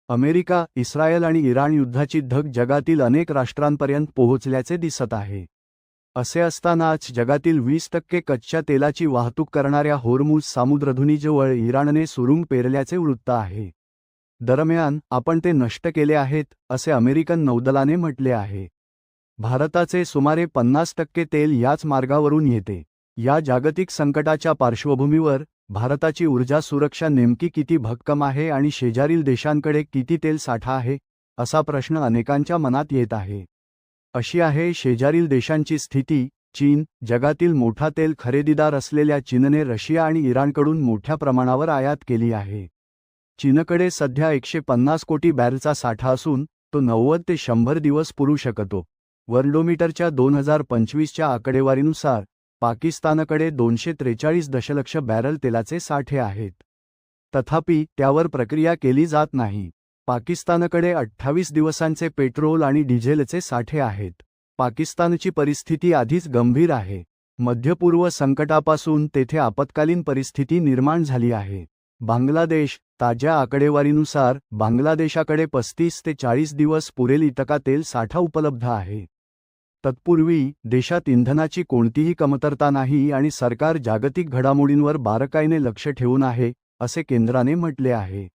America, Israel आणि Iran युद्धाची धग जगातील अनेक राष्ट्रांपर्यंत पोहोचल्याचे दिसत आहे. असे असतानाच जगातील 20% कच्च्या तेलाची वाहतूक करणाऱ्या होर्मुझ सामुद्रधुनीजवळ इराणने सुरुंग पेरल्याचे वृत्त आहे. दरम्यान, आपण ते नष्ट केले आहेत, असे अमेरिकन नौदलाने म्हटले आहे. भारताचे सुमारे 50% तेल याच मार्गावरून येते. या जागतिक संकटाच्या पार्श्वभूमीवर भारताची ऊर्जा सुरक्षा नेमकी किती भक्कम आहे आणि शेजारील देशांकडे किती तेल साठा आहे, असा प्रश्न अनेकांच्या मनात येत आहे. अशी आहे शेजारील देशांची स्थिती. चीन, जगातील मोठा तेल खरेदीदार असलेल्या चीनने रशिया आणि इराणकडून मोठ्या प्रमाणावर आयात केली आहे. चीनकडे सध्या 150 कोटी बॅरलचा साठा असून तो 90 ते 100 दिवस पुरू शकतो. वर्ल्डोमीटरच्या 2025च्या आकडेवारीनुसार पाकिस्तानकडे 243 दशलक्ष बॅरल तेलाचे साठे आहेत. तथापि, त्यावर प्रक्रिया केली जात नाही. पाकिस्तानकडे 28 दिवसांचे पेट्रोल आणि डिझेलचे साठे आहेत. पाकिस्तानची परिस्थिती आधीच गंभीर आहे. मध्यपूर्व संकटापासून तेथे आपत्कालीन परिस्थिती निर्माण झाली आहे. बांगलादेश, ताज्या आकडेवारीनुसार बांगलादेशाकडे 35 ते 40 दिवस पुरेल इतका तेल साठा उपलब्ध आहे. तत्पूर्वी देशात इंधनाची कोणतीही कमतरता नाही आणि सरकार जागतिक घडामोडींवर बारकाईने लक्ष ठेवून आहे, असे केंद्राने म्हटले आहे.